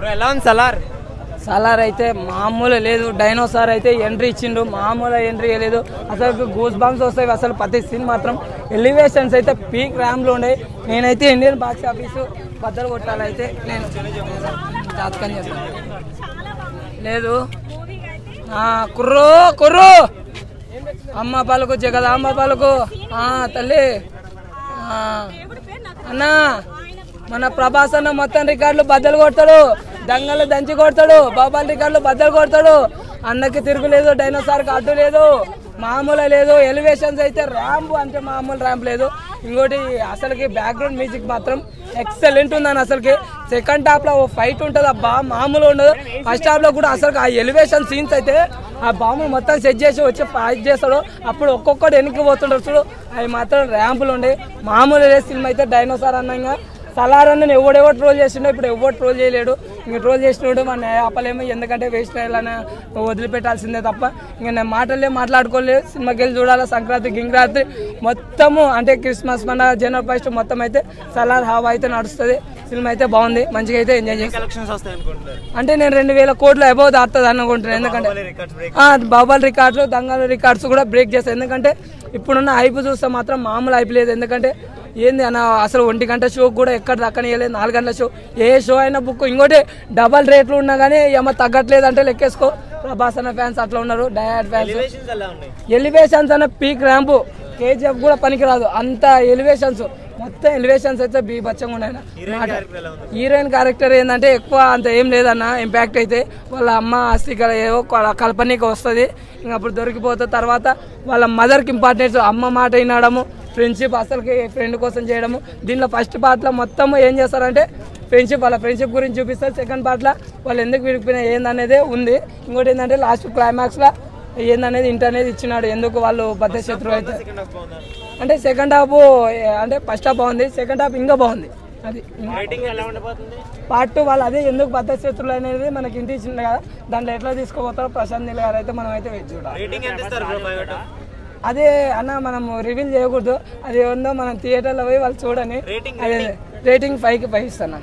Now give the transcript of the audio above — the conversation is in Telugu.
ఎలా ఉంది సలార్? సలార్ అయితే మామూలు లేదు. డైనోసార్ అయితే ఎంట్రీ ఇచ్చిండు, మామూలు ఎంట్రీ లేదు. అసలు గూస్ బంప్స్ వస్తాయి అసలు ప్రతి సీన్ మాత్రం. ఎలివేషన్స్ అయితే పీక్ ర్యాంప్లో ఉండే. నేనైతే ఇండియన్ బాక్స్ ఆఫీసు బద్దలు కొట్టాలైతే నేను జాతకం చేస్తాను. లేదు కుర్రో కుర్రో అమ్మ పలుకు జగదాంబ పలుకు తల్లి అన్నా మన ప్రభాస్ అన్న మొత్తం రికార్డులు బద్దలు కొడతాడు, దంగలు దంచి కొడతాడు, బాబాల్ రికార్డులు బద్దలు కొడతాడు. అన్నకి తిరుగులేదు, డైనోసార్కి అడ్డు లేదు, మామూలు లేదు. ఎలివేషన్స్ అయితే ర్యాంప్ అంటే మామూలు ర్యాంప్ లేదు. ఇంకోటి అసలుకి బ్యాక్గ్రౌండ్ మ్యూజిక్ మాత్రం ఎక్సలెంట్ ఉందని. అసలుకి సెకండ్ హాఫ్ లో ఫైట్ ఉంటుంది అబ్బా, మామూలు ఉండదు. ఫస్ట్ హాఫ్ లో కూడా అసలు ఆ ఎలివేషన్ సీన్స్ అయితే ఆ బాంబులు మొత్తం సెట్ చేసి వచ్చి ఫైట్ చేస్తాడు. అప్పుడు ఒక్కొక్కటి వెనక్కి పోతుంటారు చూడు, అవి మాత్రం ర్యాంపులు ఉండే. మామూలు సినిమా అయితే డైనోసార్ అన్నగా. సలార్ అన్న ఎవడెవో ట్రోల్ చేసిండో ఇప్పుడు ఎవరు ట్రోల్ చేయలేడు. ఇంక ట్రోల్ చేసినాడు మన ఆపలేమో, ఎందుకంటే వేస్ట్ అయ్యాలని వదిలిపెట్టాల్సిందే తప్ప ఇంక నేను మాటలే మాట్లాడుకోలేదు. సినిమాకి వెళ్ళి చూడాలి. సంక్రాంతి గింక్రాంతి మొత్తము అంటే క్రిస్మస్ మన జనవరి 1 మొత్తం అయితే సలార్ హావా అయితే నడుస్తుంది. సినిమా అయితే బాగుంది, మంచిగా అయితే ఎంజాయ్ చేస్తాను. అంటే నేను 2000 కోట్లు అబౌవ్ దాటుతుంది అనుకుంటున్నాను. ఎందుకంటే బాబాల్ రికార్డ్స్ దంగల్ రికార్డ్స్ కూడా బ్రేక్ చేస్తాయి. ఎందుకంటే ఇప్పుడున్న హైప్ చూస్తే మాత్రం మామూలు హైప్ లేదు. ఎందుకంటే ఏంది అన్న అసలు 1 గంట షో కూడా ఎక్కడ దక్కనియలేదు. 4 గంటల షో ఏ షో అయినా బుక్. ఇంకోటి డబల్ రేట్లు ఉన్నా కానీ ఏమో తగ్గట్లేదు అంటే లెక్కేసుకో. ప్రభాస్ అన్న ఫ్యాన్స్ అట్లా ఉన్నారు, డయాడ్ ఫ్యాన్స్. ఎలివేషన్స్ అన్న పీక్ ర్యాంపు. కేజీఎఫ్ కూడా పనికిరాదు అంత ఎలివేషన్స్. మొత్తం ఎలివేషన్స్ అయితే బీభత్సంగా ఉన్నాయి. హీరోయిన్ క్యారెక్టర్ ఏంటంటే ఎక్కువ అంత ఏం లేదన్న. ఇంపాక్ట్ అయితే వాళ్ళ అమ్మ ఆస్తిక ఏవో కల్పనకి వస్తుంది, ఇంకా అప్పుడు దొరికిపోతుంది. తర్వాత వాళ్ళ మదర్కి ఇంపార్టెన్స్, అమ్మ మాట వినడము, ఫ్రెండ్షిప్ అసలుకి ఫ్రెండ్ కోసం చేయడము. దీంట్లో ఫస్ట్ పార్ట్లో మొత్తం ఏం చేస్తారంటే ఫ్రెండ్షిప్, వాళ్ళ ఫ్రెండ్షిప్ గురించి చూపిస్తారు. సెకండ్ పార్ట్లో వాళ్ళు ఎందుకు విడిపోయినా ఏందనేది ఉంది. ఇంకోటి ఏంటంటే లాస్ట్ క్లైమాక్స్లో ఏందనేది ఇంటర్ అనేది ఇచ్చినాడు, ఎందుకు వాళ్ళు బద్ద శత్రువు అయితే. అంటే సెకండ్ హాఫ్ అంటే ఫస్ట్ హాఫ్ బాగుంది, సెకండ్ హాఫ్ ఇంకా బాగుంది. అది పార్ట్ 2 వాళ్ళు అదే ఎందుకు బద్ద శత్రువులు అనేది మనకి ఇంటి ఇచ్చింది కదా, దాంట్లో ఎట్లా తీసుకోపోతారో ప్రశాంత్ నీల్ గారు అయితే మనం అయితే వెయిట్ చూడాలి. అదే అన్న మనం రివీల్ చేయకూడదు, అది ఏముందో మనం థియేటర్లో పోయి వాళ్ళు చూడని. అదే రేటింగ్ 5కి 5 ఇస్తాను.